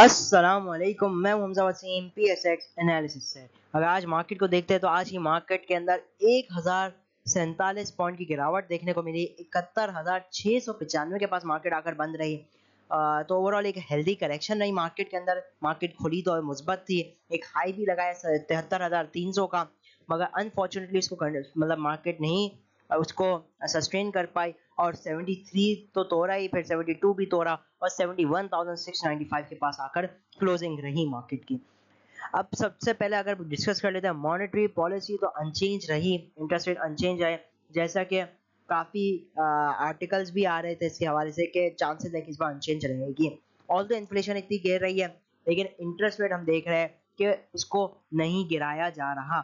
अस्सलाम वालेकुम, मैं हूं हमजा वसीम पीएसएक्स एनालिसिस से। अगर आज मार्केट को देखते हैं तो आज की मार्केट के अंदर 1047 पॉइंट की गिरावट देखने को मिली। 71,695 के पास मार्केट आकर बंद रही। तो ओवरऑल एक हेल्दी करेक्शन रही मार्केट के अंदर। मार्केट खुली तो मुस्बत थी, एक हाई भी लगाया 73,300 का, मगर अनफॉर्चुनेटली इसको मतलब मार्केट नहीं उसको सस्टेन कर पाई और 73 तो तोड़ा ही, फिर 72 भी तोड़ा और 71,695 के पास आकर क्लोजिंग रही मार्केट की। अब सबसे पहले अगर डिस्कस कर लेते हैं मॉनेटरी पॉलिसी, तो अनचेंज रही, इंटरेस्ट रेट अनचेंज है। जैसा कि काफ़ी आर्टिकल्स भी आ रहे थे इसके हवाले से कि चांसेस है कि इस बार अनचेंज रहेगी। ऑल तो इन्फ्लेशन इतनी गिर रही है, लेकिन इंटरेस्ट रेट हम देख रहे हैं कि उसको नहीं गिराया जा रहा।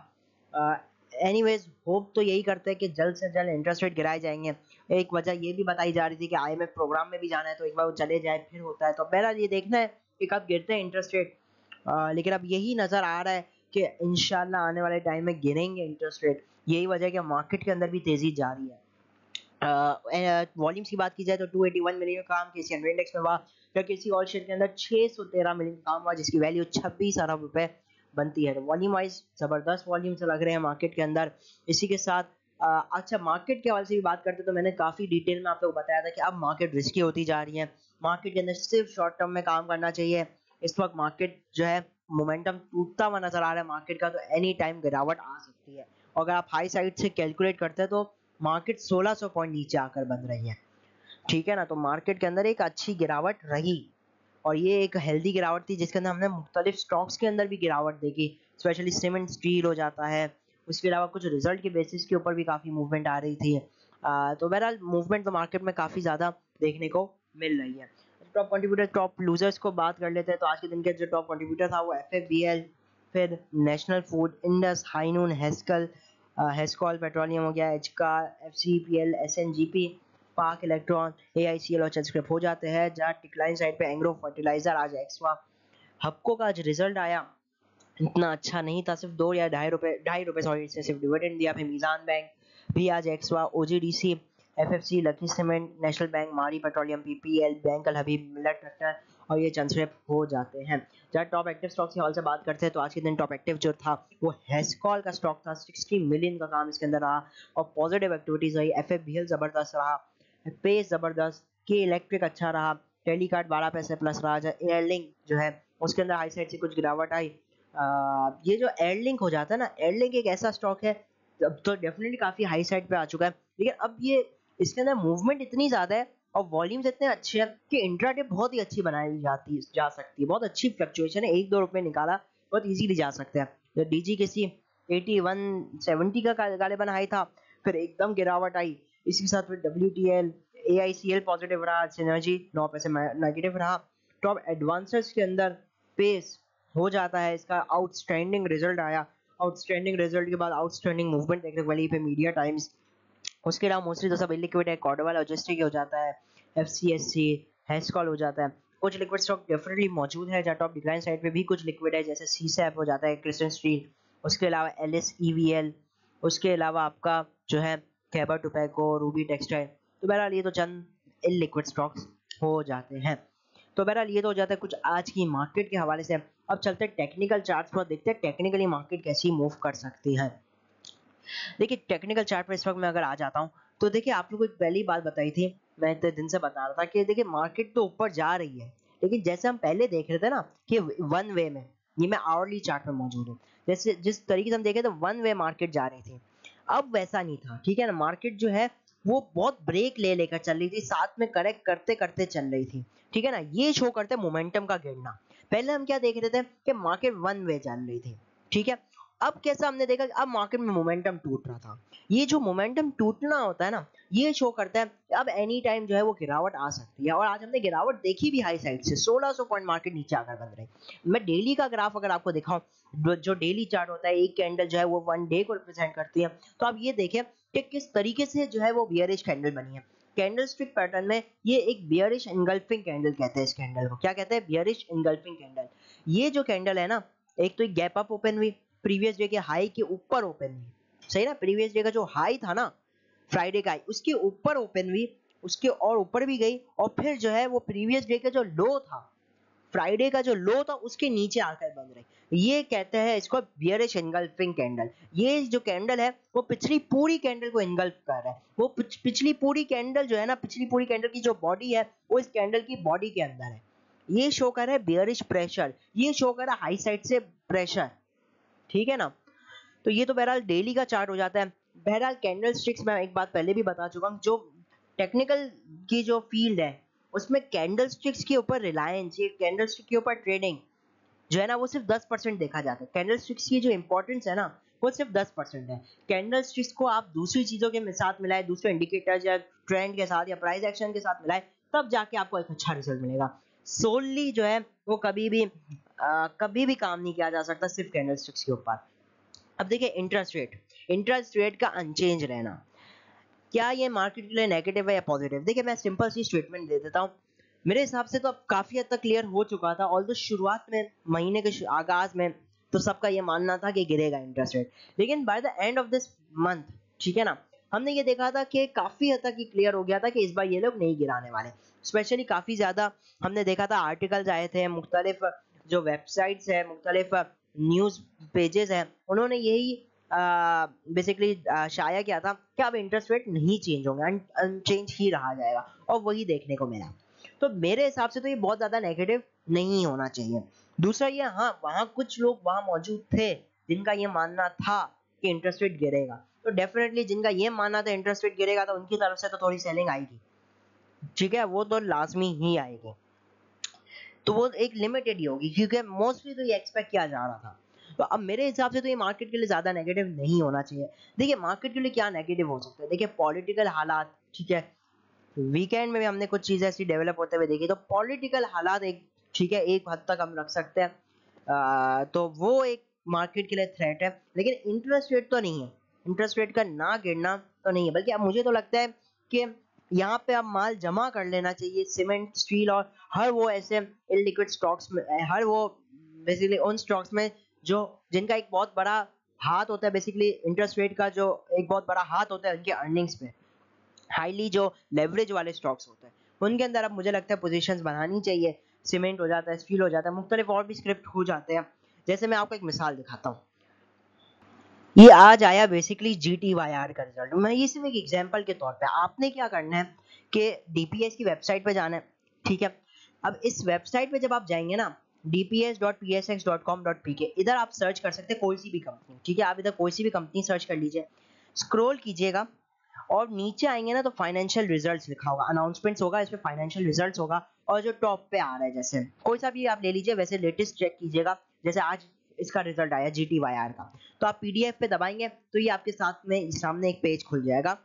एनीवेज होप तो यही करते हैं कि जल्द से जल्द इंटरेस्ट रेट गिराए जाएंगे। एक वजह ये भी बताई जा रही थी कि आईएमएफ प्रोग्राम में भी जाना है, तो एक बार वो चले जाए फिर होता है। तो बहरहाल ये देखना है कि कब गिरते हैं इंटरेस्ट रेट। लेकिन अब यही नज़र आ रहा है कि इंशाल्लाह आने वाले टाइम में गिरेंगे इंटरेस्ट रेट। यही वजह है कि मार्केट के अंदर भी तेज़ी जारी है। वॉल्यूम्स की बात की जाए तो 281 मिलियन का काम केसी 100 इंडेक्स में हुआ, जबकि किसी और शेयर के अंदर 613 मिलियन का काम हुआ, जिसकी वैल्यू 26 अरब रुपए बनती है। तो वॉल्यूम वाइज जबरदस्त वॉल्यूम से लग रहे हैं मार्केट के अंदर। इसी के साथ अच्छा मार्केट के हवाले से भी बात करते तो मैंने काफ़ी डिटेल में आप लोग को बताया था कि अब मार्केट रिस्की होती जा रही है। मार्केट के अंदर सिर्फ शॉर्ट टर्म में काम करना चाहिए। इस वक्त मार्केट जो है मोमेंटम टूटता हुआ नजर आ रहा है मार्केट का, तो एनी टाइम गिरावट आ सकती है। और अगर आप हाई साइड से कैलकुलेट करते हैं तो मार्केट 1600 पॉइंट नीचे आकर बंद रही है। ठीक है ना, तो मार्केट के अंदर एक अच्छी गिरावट रही और ये एक हेल्दी गिरावट थी, जिसके अंदर हमने मुख्तलिफ स्टॉक्स के अंदर भी गिरावट देखी। स्पेशली सीमेंट स्टील हो जाता है, उसके अलावा कुछ रिजल्ट के बेसिस के ऊपर भी काफ़ी मूवमेंट आ रही थी। तो बहरहाल मूवमेंट तो मार्केट में काफ़ी ज़्यादा देखने को मिल रही है। टॉप कंट्रीब्यूटर टॉप लूजर्स को बात कर लेते हैं, तो आज के दिन के जो टॉप कंट्रीब्यूटर था वो एफ, फिर नेशनल फूड, इंडस, हाइनून, हेस्कल, हेस्कॉल पेट्रोलियम हो गया, एचका, एफसीपीएल, एसएनजीपी, पाक इलेक्ट्रॉन, एआईसीएल और चंद्रस्क्रिप्ट हो जाते हैं। जहाँ डिक्लाइन साइड पे एंग्रो फर्टिलाइजर, आज एक्सवा, हपको का आज रिजल्ट आया इतना अच्छा नहीं था, सिर्फ 2 या 2.5 रुपए सॉरी से सिर्फ डिविडेंड दिया। फिर मीज़ान बैंक भी आज एक्सवा, OGDC, FFC, lucky cement, national bank, Mari petroleum, PPL, bank Al Habib, मिलर ट्रैक्टर और ये चंद्रस्क्रिप्ट हो जाते हैं। जब टॉप एक्टिव स्टॉक्स की हॉल से बात करते हैं तो आज के दिन टॉप एक्टिव जो था वो हेस्कॉल का स्टॉक था। 60 मिलियन का काम इसके अंदर रहा और पॉजिटिव एक्टिविटीज रही। एफएफबीएल जबरदस्त रहा, पेस जबरदस्त, के इलेक्ट्रिक अच्छा रहा, टेलीकार्ड 12 पैसे प्लस रहा। एयरलिंक जो है उसके अंदर हाई साइड से कुछ गिरावट आई। ये जो एयरलिंक हो जाता है ना, एयरलिंक एक ऐसा स्टॉक है अब तो डेफिनेटली काफी हाई साइड पे आ चुका है, लेकिन अब ये इसके अंदर मूवमेंट इतनी ज्यादा है और वॉल्यूम्स इतने अच्छे हैं कि इंट्राडे बहुत ही अच्छी बनाई जा सकती है। बहुत अच्छी फ्लक्चुएशन है, 1-2 रुपए निकाला बहुत इजीली जा सकते हैं। तो डीजी किसी 8170 का गालिबन हाई था, फिर एकदम गिरावट आई। इसी के साथ फिर W A I C L positive रहा, सिनर्जी 9 पैसे नेगेटिव रहा। टॉप एडवांसर्स के अंदर पेस हो जाता है, इसका आउटस्टैंडिंग रिजल्ट आया। आउटस्टैंडिंग रिजल्ट के बाद आउटस्टैंडिंग मूवमेंट देखने को मिली पे मीडिया टाइम्स। उसके अलावा मोस्टली तो सब इलिक्विड है, कॉर्डोवा लॉजिस्टिक हो जाता है, एफ सी एस सी, हेस्कॉल हो जाता है। कुछ लिक्विड स्टॉक डेफिनेटली मौजूद है, जहाँ टॉप डिक्लाइन साइड पे भी कुछ लिक्विड है, जैसे सी सैप हो जाता है, क्रिस्टन स्टील, उसके अलावा L S E V L, उसके अलावा आपका जो है खैबर टोबैको, रूबी टेक्सटाइल। तो बहरहाल ये तो चंद इलिक्विड स्टॉक्स हो जाते हैं। तो बहरहाल ये तो हो जाता है कुछ आज की मार्केट के हवाले से। अब चलते हैं टेक्निकल चार्ट्स पर, देखते हैं टेक्निकली मार्केट कैसी मूव कर सकती है। देखिए टेक्निकल चार्ट पर इस वक्त मैं अगर आ जाता हूँ तो देखिए आप लोगों को एक पहली बात बताई थी, मैं इतने दिन से बता रहा था कि देखिए मार्केट तो ऊपर जा रही है, लेकिन जैसे हम पहले देख रहे थे ना कि वन वे में, ये मैं आवरली चार्ट में मौजूद हूँ, जैसे जिस तरीके से हम देखे तो वन वे मार्केट जा रही थी, अब वैसा नहीं था। ठीक है ना, मार्केट जो है वो बहुत ब्रेक ले लेकर चल रही थी, साथ में करेक्ट करते करते चल रही थी। ठीक है ना, ये शो करते मोमेंटम का गिरना। पहले हम क्या देख रहे थे कि मार्केट वन वे चल रही थी। ठीक है, अब कैसा हमने देखा कि अब मार्केट में मोमेंटम टूट रहा था। ये जो मोमेंटम टूटना होता है ना, ये शो करता है कि अब एनी टाइम जो है वो गिरावट आ सकती है। और आज हमने गिरावट देखी भी हाई साइड से, 1600 पॉइंट मार्केट नीचे आकर बंद रही। मैं डेली का ग्राफ अगर आपको दिखाऊं, जो डेली चार्ट होता है, एक कैंडल जो है वो वन डे को रिप्रेजेंट करती है। तो आप ये देखें कि किस तरीके से जो है वो बियरिश कैंडल बनी है। कैंडल स्टिक पैटर्न में ये एक बियरिश एंगल्फिंग कैंडल कहते हैं। इस कैंडल को क्या कहते हैं? Bearish engulfing candle. ये जो कैंडल है ना, एक तो गैप अप ओपन हुई, प्रीवियस डे के हाई के ऊपर ओपन हुई, सही ना, प्रीवियस डे का जो हाई था ना, फ्राइडे का हाई, उसके ऊपर ओपन हुई, उसके और ऊपर भी गई और फिर जो है वो प्रीवियस डे का जो लो था फ्राइडे का जो लो था उसके नीचे आकर बंद रही। ये कहते हैं इसको बियरिश एंगल्फिंग कैंडल। ये जो कैंडल है वो पिछली पूरी कैंडल को एंगल्फ कर रहा है। वो पिछली पूरी कैंडल जो है ना, पिछली पूरी कैंडल की जो बॉडी है वो इस कैंडल की बॉडी के अंदर है। ये शो कर रहा है बियरिश प्रेशर, ये शो कर रहा है हाई साइड से प्रेशर, ठीक है ना। तो ये तो बहरहाल डेली का चार्ट हो जाता है। बहरहाल कैंडल स्टिक्स मैं एक बात पहले भी बता चुका हूँ, जो टेक्निकल की जो फील्ड है उसमें कैंडल स्टिक्स के ऊपर रिलायंस, ये कैंडल स्टिक के ऊपर ट्रेडिंग जो है ना वो सिर्फ 10% देखा जाता है। कैंडल स्टिक्स की जो इंपॉर्टेंस है ना वो सिर्फ 10% है। कैंडल स्टिक्स को आप दूसरी चीजों के साथ मिलाए, दूसरे इंडिकेटर्स या ट्रेंड के साथ या प्राइस एक्शन के साथ मिलाए, तब जाके आपको एक अच्छा रिजल्ट मिलेगा। सोलली जो है वो कभी भी काम नहीं किया जा सकता सिर्फ कैंडल स्टिक्स के ऊपर। अब देखिए इंटरेस्ट रेट का अनचेंज रहना, क्या ये मार्केट के लिए नेगेटिव है या पॉजिटिव? देखिए मैं सिंपल सी स्टेटमेंट दे देता हूँ। मेरे हिसाब से तो अब काफी हद तक क्लियर हो चुका था, ऑल्दो शुरुआत में महीने के आगाज में तो सबका ये मानना था कि गिरेगा इंटरेस्ट रेट, लेकिन by the end of this month, ठीक है ना, हमने ये देखा था कि काफी हद तक ये क्लियर हो गया था कि इस बार ये लोग नहीं गिराने वाले। स्पेशली काफी ज्यादा हमने देखा था आर्टिकल्स आए थे, मुख्तलिफ जो वेबसाइट्स है, मुख्तलिफ न्यूज पेजेस हैं, उन्होंने यही बेसिकली शाया किया था कि अब इंटरेस्ट रेट नहीं चेंज होंगे, अनचेंज ही रहा जाएगा, और वही देखने को मिला। तो मेरे हिसाब से तो ये बहुत ज्यादा नेगेटिव नहीं होना चाहिए। दूसरा ये, हाँ वहाँ कुछ लोग वहाँ मौजूद थे जिनका ये मानना था कि इंटरेस्ट रेट गिरेगा, तो डेफिनेटली जिनका ये मानना था इंटरेस्ट रेट गिरेगा तो उनकी तरफ से तो थोड़ी सेलिंग आएगी, ठीक है, वो तो लाजमी ही आएगी। तो वो एक लिमिटेड ही होगी क्योंकि मोस्टली तो ये एक्सपेक्ट किया जा रहा था। तो अब मेरे हिसाब से तो ये मार्केट के लिए ज्यादा नेगेटिव नहीं होना चाहिए। देखिए मार्केट के लिए क्या नेगेटिव हो सकता है, देखिए पॉलिटिकल हालात, ठीक है, वीकेंड में भी हमने कुछ चीजें ऐसी डेवलप होते हुए देखी, तो पॉलिटिकल हालात एक, ठीक है, एक हद तक हम रख सकते हैं, तो वो एक मार्केट के लिए थ्रेट है, लेकिन इंटरेस्ट रेट तो नहीं है। इंटरेस्ट रेट का ना गिरना तो नहीं है, बल्कि अब मुझे तो लगता है कि यहाँ पे अब माल जमा कर लेना चाहिए, सीमेंट, स्टील और हर वो ऐसे इलिक्विड स्टॉक्स में, हर वो बेसिकली उन स्टॉक्स में जो जिनका एक बहुत बड़ा हाथ होता है, बेसिकली इंटरेस्ट रेट का जो एक बहुत बड़ा हाथ होता है उनके अर्निंग्स पे, हाईली जो लेवरेज वाले स्टॉक्स होते हैं उनके अंदर अब मुझे लगता है पोजीशंस बनानी चाहिए। सीमेंट हो जाता है, स्टील हो जाता है, मुख्तलिफ और भी स्क्रिप्ट हो जाते हैं। जैसे मैं आपको एक मिसाल दिखाता हूँ, ये आज आया बेसिकली GTYR का रिजल्ट, मैं ये सिर्फ एक एग्जांपल के तौर पे, आपने क्या करना है कि डीपीएस की वेबसाइट पे जाना है, ठीक है। अब इस वेबसाइट पे जब आप जाएंगे ना, dps.psx.com.pk, इधर आप सर्च कर सकते हैं कोई सी भी कंपनी, ठीक है, आप इधर कोई सी भी कंपनी सर्च कर लीजिए, स्क्रॉल कीजिएगा और नीचे आएंगे ना तो फाइनेंशियल रिजल्ट्स लिखा होगा, अनाउंसमेंट्स होगा, इसमें फाइनेंशियल रिजल्ट्स होगा, और जो टॉप पे आ रहा है जैसे कोई सा भी आप ले लीजिए, वैसे लेटेस्ट चेक कीजिएगा, जैसे आज इसका रिजल्ट आया GTYR का, तो आप PDF पे दबाएंगे तो ये आपके साथ में सामने एक पेज खुल जाएगा,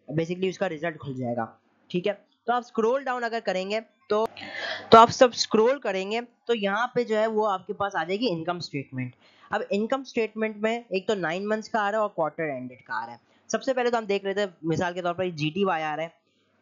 बेसिकली उसका रिजल्ट खुल जाएगा, ठीक है। तो आप स्क्रॉल डाउन अगर करेंगे तो आप सब स्क्रॉल करेंगे तो यहाँ पे जो है वो आपके पास आ जाएगी इनकम स्टेटमेंट। अब इनकम स्टेटमेंट में एक तो 9 मंथ्स का आ रहा है और क्वार्टर एंडेड का आ रहा है। सबसे पहले तो हम देख लेते हैं, मिसाल के तौर पर GTYR है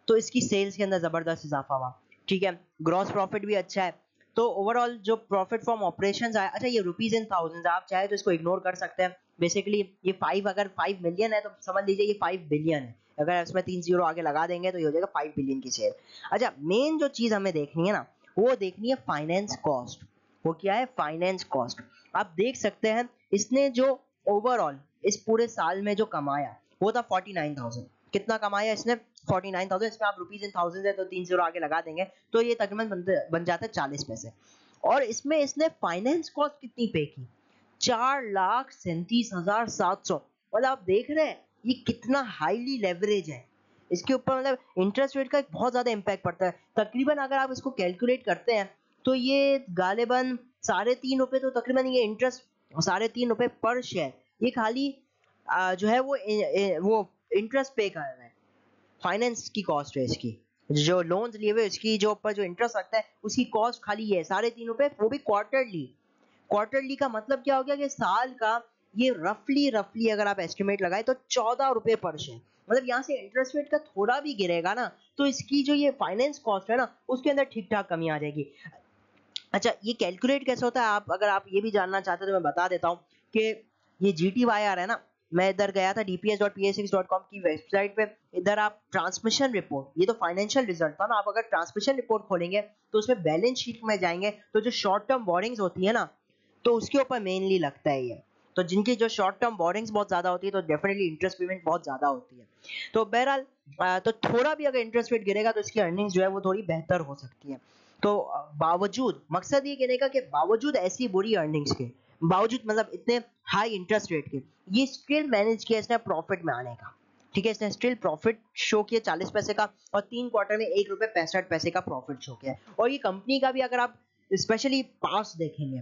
तो इसकी सेल्स के अंदर जबरदस्त इजाफा हुआ, ठीक है, ग्रॉस प्रॉफिट भी अच्छा है, तो ओवरऑल जो प्रॉफिट फ्रॉम ऑपरेशंस आया, अच्छा ये रुपीज इन थाउजेंड्स, आप चाहे तो इसको इग्नोर कर सकते हैं, बेसिकली ये 5, अगर 5 मिलियन है तो समझ लीजिए ये 5 बिलियन है, अगर इसमें 3 जीरो आगे लगा देंगे तो ये हो जाएगा 5 बिलियन की सेल। अच्छा मेन जो चीज हमें देखनी है ना वो देखनी है फाइनेंस कॉस्ट। वो क्या है? Finance cost. आप देख सकते हैं इसने जो ओवरऑल इस पूरे साल में जो कमाया वो था 49,000। कितना कमाया इसने? 49,000। इसमें आप रुपीज इन थाउजेंड है तो 3 जीरो आगे लगा देंगे तो ये तकरीबन बन जाता है 40 पैसे। और इसमें इसने फाइनेंस कॉस्ट कितनी पे की? 4,37,700। मतलब आप देख रहे हैं ये कितना हाईली लेवरेज है इसके ऊपर, मतलब इंटरेस्ट रेट का एक बहुत ज्यादा इंपैक्ट पड़ता है। तकरीबन अगर आप इसको कैलकुलेट करते हैं तो ये गालिबन ₹3.5 तो तकरीबन ये इंटरेस्ट ₹3.5 पर शेयर, ये खाली जो है वो इंटरेस्ट पे कर रहा है, फाइनेंस की कॉस्ट है इसकी, जो लोन्स लिए हुए इसकी जो ऊपर जो इंटरेस्ट लगता है उसकी कॉस्ट खाली ये है ₹3.5, वो भी क्वार्टरली। क्वार्टरली का मतलब क्या हो गया कि साल का ये रफली अगर आप एस्टिमेट लगाए तो ₹14 पर शेयर। मतलब यहाँ से इंटरेस्ट रेट का थोड़ा भी गिरेगा ना तो इसकी जो ये फाइनेंस कॉस्ट है ना उसके अंदर ठीक ठाक कमी आ जाएगी। अच्छा ये कैलकुलेट कैसे होता है, आप अगर आप ये भी जानना चाहते हैं तो मैं बता देता हूँ कि ये GTYR है ना, मैं इधर गया था dps.psx.com की वेबसाइट पे, इधर आप ट्रांसमिशन रिपोर्ट, ये तो फाइनेंशियल रिजल्ट था ना, आप अगर ट्रांसमिशन रिपोर्ट खोलेंगे तो उसमें बैलेंस शीट में जाएंगे तो जो शॉर्ट टर्म बोरिंग्स होती है ना, तो उसके ऊपर मेनली लगता है ये। तो जिनकी जो शॉर्ट टर्म बोरिंग्स बहुत ज्यादा होती है तो डेफिनेटली इंटरेस्ट पेमेंट बहुत ज्यादा होती है। तो बहरहाल तो थोड़ा भी अगर इंटरेस्ट रेट गिरेगा तो इसकी अर्निंग्स जो है वो थोड़ी बेहतर हो सकती है। तो बावजूद, मकसद ये कहने का कि बावजूद ऐसी बुरी अर्निंग्स के बावजूद, मतलब इतने हाई इंटरेस्ट रेट के, ये स्टिल मैनेज किया इसने प्रॉफिट में आने का। ठीक है, इसने स्टिल प्रॉफिट शो किया 40 पैसे का, और 3 क्वार्टर में 1 रुपए 65 पैसे का प्रॉफिट शो किया। और ये कंपनी का भी अगर आप स्पेशली पास देखेंगे,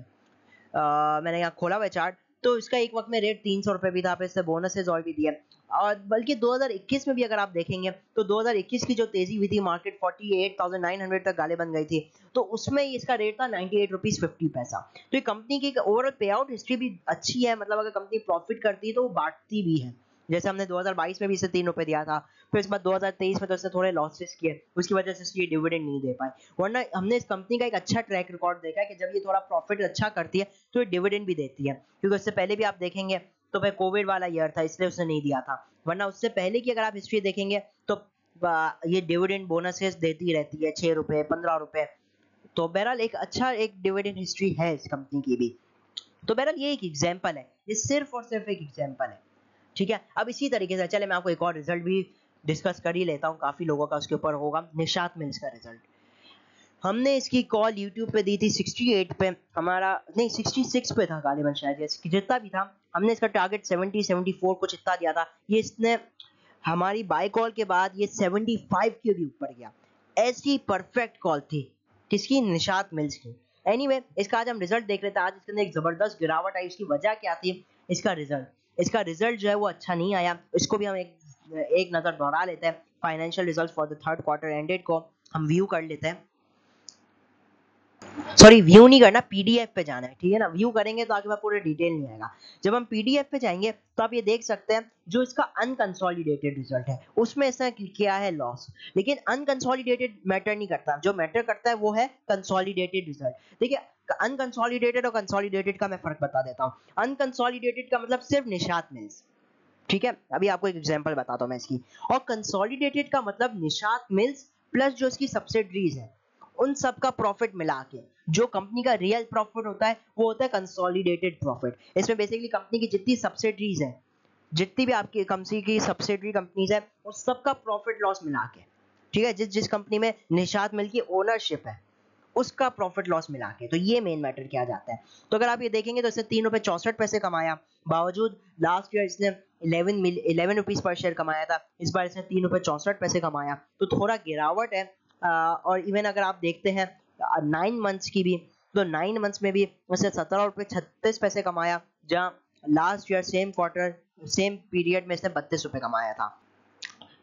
मैंने यहाँ खोला हुआ है चार्ट, तो इसका एक वक्त में रेट 300 रुपए भी था, फिर इससे बोनसेस और भी दिए। और बल्कि 2021 में भी अगर आप देखेंगे तो 2021 की जो तेजी हुई थी, मार्केट 48,900 तक गाले बन गई थी, तो उसमें इसका रेट था 98 रुपीज 50 पैसा। तो ये कंपनी की ओवरऑल पे आउट हिस्ट्री भी अच्छी है, मतलब अगर कंपनी प्रॉफिट करती है तो वो बांटती भी है। जैसे हमने 2022 में भी इसे 3 रुपए दिया था, फिर इसके बाद 2023 में तो इससे थोड़े लॉसेस किए, उसकी वजह से इसलिए डिविडेंड नहीं दे पाए। वरना हमने इस कंपनी का एक अच्छा ट्रैक रिकॉर्ड देखा है कि जब ये थोड़ा प्रॉफिट अच्छा करती है तो ये डिविडेंड भी देती है, क्योंकि उससे पहले भी आप देखेंगे तो भाई कोविड वाला ईयर था इसलिए उसने नहीं दिया था, वरना उससे पहले की अगर आप हिस्ट्री देखेंगे तो ये डिविडेंड बोनसेस देती रहती है, 6 रुपए 15 रुपए। तो बहरहाल एक अच्छा एक डिविडेंड हिस्ट्री है इस कंपनी की भी। तो बहरहाल ये एक एग्जाम्पल है, ये सिर्फ और सिर्फ एक एग्जाम्पल है। ठीक है, अब इसी तरीके से चले मैं आपको एक और रिजल्ट भी डिस्कस कर ही लेता हूँ, काफी लोगों का उसके ऊपर होगा, निशात मिल्स का रिजल्ट। हमने इसकी कॉल YouTube पे दी थी 68 पे, हमारा नहीं 66 पे था गालिबन, शायद ये जितना भी था, हमने इसका टारगेट 70 74 कुछ इतना दिया था, ये इसने हमारी बाय कॉल के बाद ये 75 के भी ऊपर गया। ऐसी परफेक्ट कॉल थी किसकी, निशात मिल्स की। एनीवे इसका आज हम रिजल्ट देख रहे थे, आज इसके अंदर एक जबरदस्त गिरावट आई, उसकी वजह क्या थी, इसका रिजल्ट जो है वो अच्छा नहीं आया, इसको भी हम एक नजर दोहरा लेते हैं। Financial result for the third quarter ended को हम व्यू कर लेते हैं। सॉरी, व्यू नहीं करना, पीडीएफ पे जाना है, ठीक है ना, व्यू करेंगे तो आगे पूरा डिटेल नहीं आएगा। जब हम पीडीएफ पे जाएंगे तो आप ये देख सकते हैं जो इसका अनकंसोलिडेटेड रिजल्ट है उसमें इसने किया है लॉस, लेकिन अनकंसोलिडेटेड मैटर नहीं करता, जो मैटर करता है वो है कंसोलिडेटेड रिजल्ट। देखिए, अनकंसोलिडेटेड और कंसोलिडेटेड का मैं फर्क बता देता हूँ। अनकंसोलिडेटेड का मतलब सिर्फ निशात मिल्स, ठीक है, अभी आपको एक एग्जांपल बताता हूँ मैं इसकी। और कंसोलिडेटेड का मतलब निशात मिल्स प्लस जो इसकी सब्सिडरीज है उन सब का प्रॉफिट मिला के जो कंपनी का रियल प्रॉफिट होता है वो होता है कंसोलिडेटेड प्रॉफिट। इसमें बेसिकली कंपनी की जितनी सब्सिडरीज है, जितनी भी आपकी कंपनी की सब्सिडरी कंपनीज है, उस सब का प्रॉफिट लॉस मिला के, ठीक है, जिस जिस कंपनी में निशात मिल की ओनरशिप है उसका प्रॉफिट लॉस मिला के, तो ये मेन मैटर किया जाता है। तो अगर आप ये देखेंगे तो इसने 3 रुपए 64 पैसे कमाया, बावजूद लास्ट ईयर इसने 11 रुपीज पर शेयर कमाया था, इस बार इसने 3 रुपए 64 पैसे कमाया, तो थोड़ा गिरावट है। और इवन अगर आप देखते हैं 9 मंथ्स की भी, तो 9 मंथ्स में भी उसने 17 रुपए 36 पैसे कमाया, जहाँ last year same quarter same period में इसने 32 रुपए कमाया था।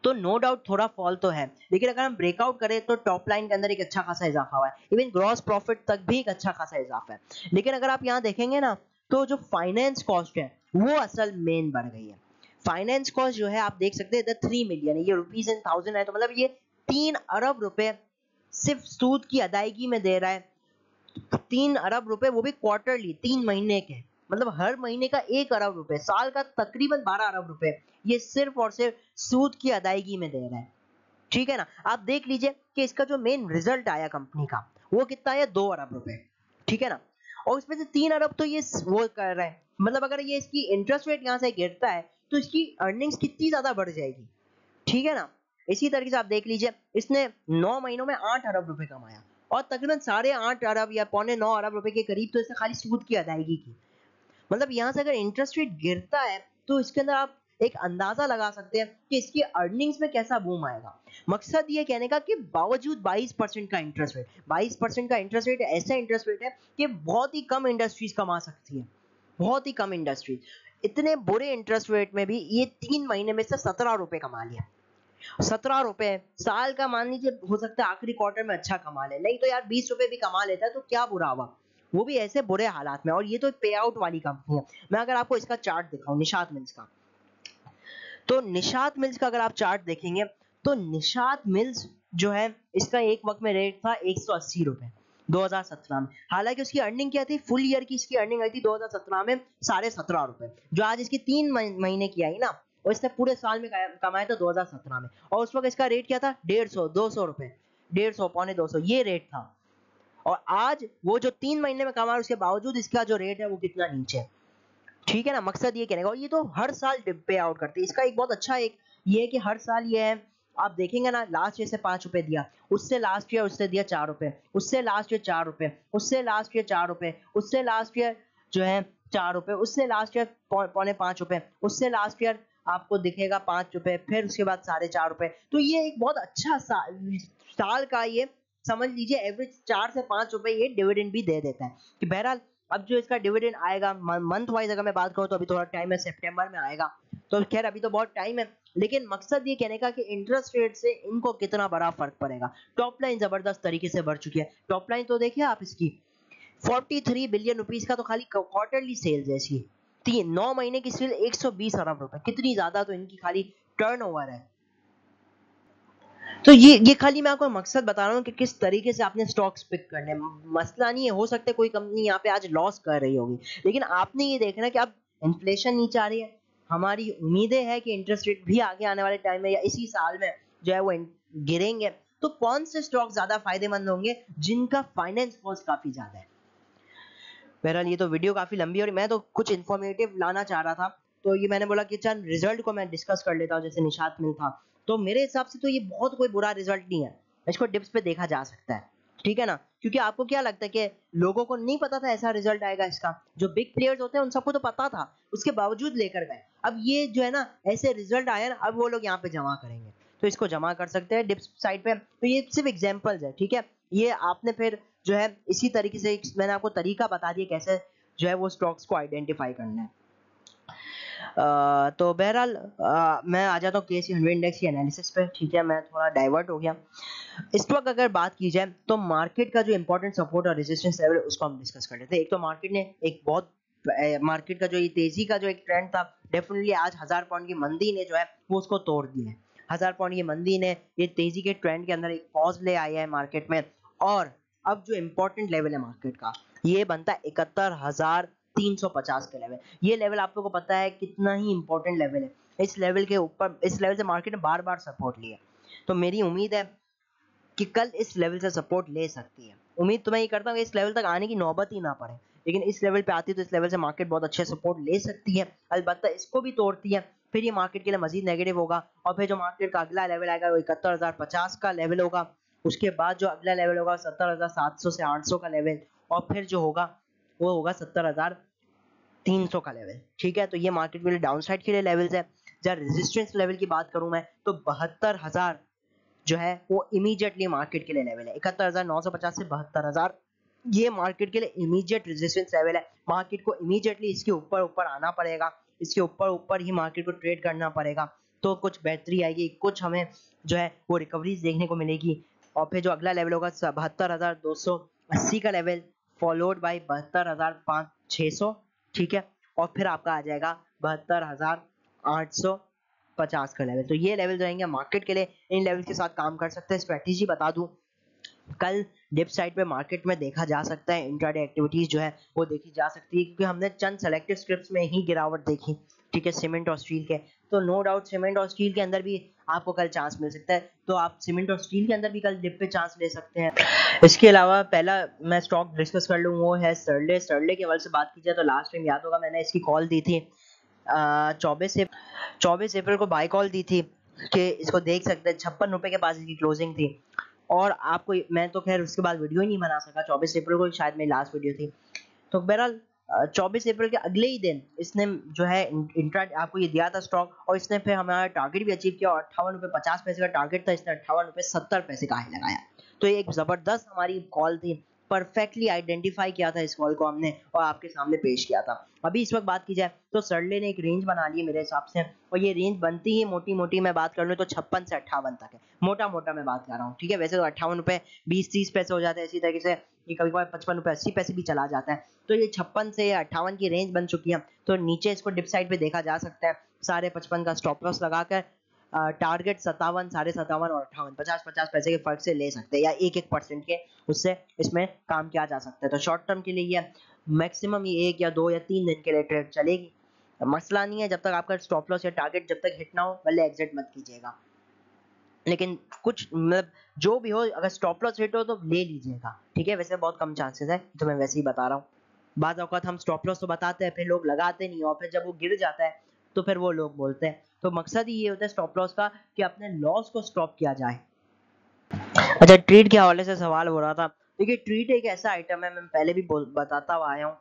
तो नो डाउट थोड़ा फॉल तो है, लेकिन अगर हम ब्रेकआउट करें तो टॉप लाइन के अंदर एक अच्छा खासा इजाफा हुआ है, इवन ग्रॉस प्रॉफिट तक भी एक अच्छा खासा इजाफा है। लेकिन अगर आप यहाँ देखेंगे ना तो जो फाइनेंस कॉस्ट है वो असल मेन बढ़ गई है। फाइनेंस कॉस्ट जो है आप देख सकते हैं इधर 3 मिलियन है, ये रुपीज इन थाउजेंड है, तो मतलब ये 3 अरब रुपए सिर्फ सूद की अदायगी में दे रहा है। 3 अरब रुपए, वो भी क्वार्टरली, 3 महीने के, मतलब हर महीने का 1 अरब रुपए, साल का तकरीबन 12 अरब रुपए ये सिर्फ और सिर्फ सूद की अदायगी में दे रहा है। ठीक है ना, आप देख लीजिए कि इसका जो मेन रिजल्ट आया कंपनी का वो कितना है, 2 अरब रुपए, ठीक है ना, और उसमें से 3 अरब तो ये वो कर रहा है, मतलब अगर ये इसकी इंटरेस्ट रेट यहाँ से गिरता है तो इसकी अर्निंग्स कितनी ज्यादा बढ़ जाएगी, ठीक है ना। इसी तरीके से आप देख लीजिए इसने 9 महीनों में 8 अरब रुपए कमाया, और तकरीबन 8.5 अरब या 8.95 अरब रुपए के करीब तो इसने खाली सूद की अदायगी की। मतलब यहाँ से अगर इंटरेस्ट रेट गिरता है तो इसके अंदर आप एक अंदाजा लगा सकते हैं कि इसकी अर्निंग्स में कैसा बूम आएगा। मकसद ये कहने का कि बावजूद 22% का इंटरेस्ट रेट, 22% का इंटरेस्ट रेट ऐसा इंटरेस्ट रेट है कि बहुत ही कम इंडस्ट्रीज कमा सकती है, बहुत ही कम इंडस्ट्रीज। इतने बुरे इंटरेस्ट रेट में भी ये 3 महीने में से 17 रुपए कमा लिया। 17 रुपए साल का, मान लीजिए हो सकता है आखिरी क्वार्टर में अच्छा कमा ले, नहीं तो यार 20 रुपए भी कमा लेता है तो क्या बुरा हुआ, वो भी ऐसे बुरे हालात में। और ये तो पे आउट वाली कंपनी है। मैं अगर आपको इसका चार्ट दिखाऊं निशात मिल्स का, तो निशात मिल्स का अगर आप चार्ट देखेंगे तो निशात मिल्स जो है इसका एक वक्त में रेट था 180 रुपए, 2017 में। हालांकि उसकी अर्निंग क्या थी, फुल ईयर की इसकी अर्निंग आई थी 2017 में 17.5 रुपए, जो आज इसकी 3 महीने की आई ना, और इसने पूरे साल में कमाया था 2017 में। और उस वक्त इसका रेट क्या था, 150 200 रुपए, 150 पौने 200 ये रेट था। और आज वो जो 3 महीने में कमा रहा है, उसके बावजूद इसका जो रेट है वो कितना नीचे है। ठीक है ना, मकसद ये कहने का। और ये तो हर साल पे आउट करते हैं। इसका एक बहुत अच्छा एक ये है कि हर साल ये है, आप देखेंगे ना, लास्ट ईयर से 5 रुपए दिया, उससे लास्ट ईयर उससे दिया 4 रुपए, उससे लास्ट ईयर 4 रुपए, उससे लास्ट ईयर 4 रुपए, उससे लास्ट ईयर जो है 4 रुपए, उससे लास्ट ईयर पौने 5 रुपए, उससे लास्ट ईयर आपको दिखेगा 5 रुपए, फिर उसके बाद 4.5 रुपए। तो ये एक बहुत अच्छा साल का ये समझ लीजिए एवरेज 4 से 5 रुपए ये डिविडेंड भी दे देता है। कि बहरहाल अब जो इसका डिविडेंड आएगा मंथ वाइज अगर मैं बात करूं तो अभी थोड़ा टाइम है, सितंबर में आएगा, तो खैर अभी तो बहुत टाइम है। लेकिन मकसद ये कहने का कि इंटरेस्ट रेट से इनको कितना बड़ा फर्क पड़ेगा। टॉप लाइन जबरदस्त तरीके से बढ़ चुकी है। टॉप लाइन तो देखिए आप इसकी 43 बिलियन रुपीस का तो खाली क्वार्टरली सेल्स है इसकी। 9 महीने की सेल 120 अरब रुपए, कितनी ज्यादा तो इनकी खाली टर्नओवर है। तो ये खाली मैं आपको मकसद बता रहा हूँ कि किस तरीके से आपने स्टॉक्स पिक करने। मसला नहीं है, हो सकता है कोई कंपनी यहाँ पे आज लॉस कर रही होगी, लेकिन आपने ये देखना कि अब इन्फ्लेशन नीचे आ रही है, हमारी उम्मीदें हैं कि इंटरेस्ट रेट भी आगे आने वाले टाइम में या इसी साल में जो है वो गिरेंगे। तो कौन से स्टॉक ज्यादा फायदेमंद होंगे, जिनका फाइनेंस कॉस्ट काफी ज्यादा है। बहरहाल ये तो वीडियो काफी लंबी और मैं तो कुछ इन्फॉर्मेटिव लाना चाह रहा था, तो ये मैंने बोला कि चल रिजल्ट को मैं डिस्कस कर लेता हूँ, जैसे निशात मिल था। तो मेरे हिसाब से तो ये बहुत कोई बुरा रिजल्ट नहीं है, इसको डिप्स पे देखा जा सकता है। ठीक है ना, क्योंकि आपको क्या लगता है कि लोगों को नहीं पता था ऐसा रिजल्ट आएगा इसका। जो बिग प्लेयर्स होते हैं उन सबको तो पता था, उसके बावजूद लेकर गए। अब ये जो है ना ऐसे रिजल्ट आया ना, अब वो लोग यहाँ पे जमा करेंगे, तो इसको जमा कर सकते हैं डिप्स साइड पे। तो ये सिर्फ एग्जांपल्स है, ठीक है। ये आपने फिर जो है इसी तरीके से मैंने आपको तरीका बता दिया कैसे जो है वो स्टॉक्स को आइडेंटिफाई करना है। तो बहरहाल मैं आ जाता हूँ केसी 100 इंडेक्स की एनालिसिस पे। ठीक है, मैं थोड़ा डाइवर्ट हो गया। इस वक्त अगर बात की जाए तो मार्केट का जो इंपॉर्टेंट सपोर्ट और रेजिस्टेंस लेवल है उसको हम डिस्कस कर लेते हैं। एक तो मार्केट ने एक बहुत मार्केट का जो ये तेजी का जो एक ट्रेंड था, डेफिनेटली आज 1000 पॉइंट की मंदी ने जो है वो उसको तोड़ दिया है। 1000 पॉइंट की मंदी ने ये तेजी के ट्रेंड के अंदर एक पॉज ले आया है मार्केट में। और अब जो इंपॉर्टेंट लेवल है मार्केट का, ये बनता है 71,350 के लेवल। ये लेवल आप लोगों को पता है कितना ही इंपॉर्टेंट लेवल है। इस लेवल के ऊपर, इस लेवल से मार्केट ने बार बार सपोर्ट लिया। तो मेरी उम्मीद है कि कल इस लेवल से सपोर्ट ले सकती है। उम्मीद तो मैं ये करता हूँ कि इस लेवल तक आने की नौबत ही ना पड़े, लेकिन इस लेवल पे आती है तो इस लेवल से मार्केट बहुत अच्छे सपोर्ट ले सकती है। अलबत्ता इसको भी तोड़ती है, फिर ये मार्केट के लिए मजीद नेगेटिव होगा। और फिर जो मार्केट का अगला लेवल आएगा वो 71,050 का लेवल होगा। उसके बाद जो अगला लेवल होगा 70,700 से 800 का लेवल। और फिर जो होगा वो होगा 70,300 का लेवल। ठीक है, तो ये मार्केट के लिए डाउन साइड के लिए लेवल्स है। जब रेजिस्टेंस लेवल की बात करूं मैं तो 72,000 जो है वो इमीडिएटली मार्केट के लिए लेवल है। 71,950 से 72,000 ये मार्केट के लिए इमीडिएट रेजिस्टेंस लेवल है। मार्केट को इमीडिएटली इसके ऊपर ऊपर आना पड़ेगा, इसके ऊपर ऊपर ही मार्केट को ट्रेड करना पड़ेगा, तो कुछ बेहतरी आएगी, कुछ हमें जो है वो रिकवरीज देखने को मिलेगी। और फिर जो अगला लेवल होगा 72,280 का लेवल, फॉलोड बाई 72,600। ठीक है, और फिर आपका आ जाएगा 72,850 का लेवल। तो ये लेवल रहेंगे मार्केट के लिए, इन लेवल के साथ काम कर सकते हैं। स्ट्रेटेजी बता दूं, कल डिप साइड पे मार्केट में देखा जा सकता है, इंट्राडे एक्टिविटीज जो है वो देखी जा सकती है, क्योंकि हमने चंद सेलेक्टिव स्क्रिप्ट्स में ही गिरावट देखी। ठीक है, सीमेंट और स्टील के, तो नो डाउट सीमेंट और स्टील के अंदर भी आपको कल चांस मिल सकता है। तो आप सीमेंट और स्टील के अंदर भी कल डिप पे चांस ले सकते हैं। इसके अलावा पहला मैं स्टॉक डिस्कस कर लूँ, वो है स्टर्ले। स्टर्ले के हवाले से बात की जाए तो लास्ट टाइम याद होगा मैंने इसकी कॉल दी थी 24 अप्रैल को बाय कॉल दी थी कि इसको देख सकते हैं। 56 रुपए के पास इसकी क्लोजिंग थी। और आपको मैं तो खैर उसके बाद वीडियो ही नहीं बना सका, 24 अप्रैल को शायद मेरी लास्ट वीडियो थी। तो बहरहाल 24 अप्रैल के अगले ही दिन इसने जो है इंट्रा आपको ये दिया था स्टॉक, और इसने फिर हमारा टारगेट भी अचीव किया। और 58 रुपए 50 पैसे का टारगेट था, इसने 58 रुपए 70 पैसे का हाई लगाया। तो ये एक जबरदस्त हमारी कॉल थी, परफेक्टली आइडेंटिफाई किया था इस कॉल को हमने और आपके सामने पेश किया था। अभी इस वक्त बात की जाए तो सरले ने एक रेंज बना ली है मेरे हिसाब से, और ये रेंज बनती ही मोटी मोटी मैं बात कर लूँ तो 56 से 58 तक है। मोटा मोटा मैं बात कर रहा हूँ, ठीक है। वैसे तो 58 रुपए 20-30 पैसे हो जाते हैं, इसी तरीके से ये कभी कभी 55 रुपए 80 पैसे भी चला जाता है। तो ये 56 से 58 की रेंज बन चुकी है। तो नीचे इसको डिप साइड पे देखा जा सकता है। 55.5 का स्टॉप लॉस लगाकर टारगेट 57, 57.5 और 58, 50-50 पैसे के फर्क से ले सकते हैं या 1-1% के उससे इसमें काम किया जा सकता है। तो शॉर्ट टर्म के लिए ये मैक्सिमम ये 1 या 2 या 3 दिन के लिए ट्रेड चलेगी। मसला नहीं है, जब तक आपका स्टॉप लॉस या टारगेट जब तक हिट ना हो पहले एग्जिट मत कीजिएगा। लेकिन कुछ मतलब जो भी हो, अगर स्टॉप लॉस हिट हो तो ले लीजिएगा, ठीक है। वैसे बहुत कम चांसेस है, तो मैं वैसे ही बता रहा हूँ। बाज़ औक़ात हम स्टॉप लॉस तो बताते हैं, फिर लोग लगाते नहीं, और फिर जब वो गिर जाता है तो फिर वो लोग बोलते हैं। तो मकसद ही ये होता है स्टॉप लॉस का कि अपने लॉस को स्टॉप किया जाए। अच्छा, ट्रीट के हवाले से सवाल हो रहा था। देखिए, ट्रीट एक ऐसा आइटम है, मैं पहले भी बताता हुआ आया हूँ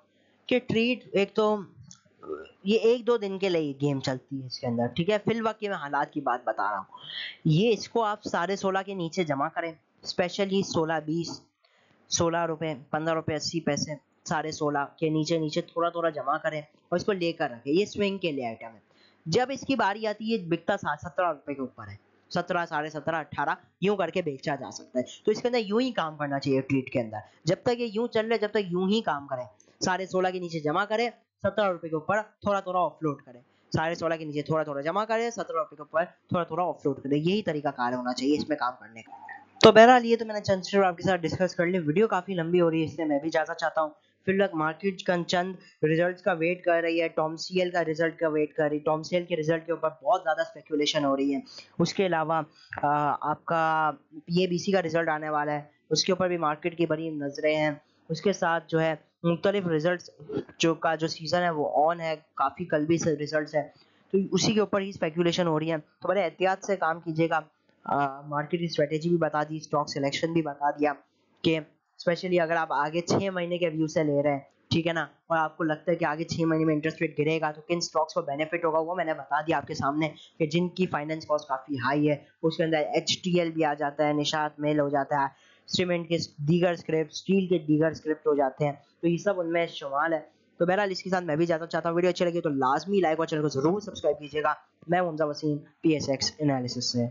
कि ट्रीट एक तो ये 1-2 दिन के लिए गेम चलती है इसके अंदर, ठीक है। फिल वक्त की मैं हालात की बात बता रहा हूँ। ये इसको आप 16.5 के नीचे जमा करें, स्पेशली 16.20, 16 रुपए, 15 रुपए 80 पैसे, 16.5 के नीचे नीचे थोड़ा थोड़ा जमा करें और इसको लेकर रखें। ये स्विंग के लिए आइटम है। जब इसकी बारी आती है, बिकता 17 रुपए के ऊपर है, 17, 17.5, 18 यूं करके बेचा जा सकता है। तो इसके अंदर यूं ही काम करना चाहिए ट्रीट के अंदर। जब तक ये यूं चल रहे, जब तक यूं ही काम करें। 16.5 के नीचे जमा करें, 17 रुपए के ऊपर थोड़ा थोड़ा ऑफलोड करें। 16.5 के नीचे थोड़ा थोड़ा जमा करें, 17 रुपए के ऊपर थोड़ा थोड़ा ऑफलोड करें। यही तरीका कार होना चाहिए इसमें काम करने का। तो बहरहाल ये तो मैंने चंद चीज़ें आपके साथ डिस्कस कर ली। वीडियो काफ़ी लंबी हो रही है, इसलिए मैं भी इजाज़त चाहता हूँ। फिलहाल मार्केट का चंद रिजल्ट्स का वेट कर रही है। टॉमसीएल का रिजल्ट का वेट कर रही है। टॉमसीएल के रिजल्ट के ऊपर बहुत ज़्यादा स्पेकुलेशन हो रही है। उसके अलावा आपका पीएबीसी का रिजल्ट आने वाला है, उसके ऊपर भी मार्केट की बड़ी नज़रें हैं। उसके साथ जो है मुख्तलिफ रिजल्ट्स जो सीज़न है वो ऑन है, काफ़ी कल भी रिजल्ट्स है, तो उसी के ऊपर ही स्पेकुलेशन हो रही है। तो बड़े एहतियात से काम कीजिएगा। मार्केट की स्ट्रेटेजी भी बता दी, स्टॉक सिलेक्शन भी बता दिया कि स्पेशली अगर आप आगे 6 महीने के व्यू से ले रहे हैं, ठीक है ना, और आपको लगता है कि आगे 6 महीने में इंटरेस्ट रेट गिरेगा तो किन स्टॉक्स को बेनिफिट होगा, वो मैंने बता दिया आपके सामने कि जिनकी फाइनेंस कॉस्ट काफ़ी हाई है। उसके अंदर एचटीएल भी आ जाता है, निशात मेल हो जाता है, सीमेंट के दीगर स्क्रैप, स्टील के दीगर स्क्रैप हो जाते हैं, तो ये सब उनमें शुमाल है। तो बहरहाल इसके साथ मैं भी ज़्यादा चाहता हूँ, वीडियो अच्छी लगी तो लाजमी लाइक और चैनल को जरूर सब्सक्राइब कीजिएगा। मैं हमजा वसीम, PSX एनालिसिस से।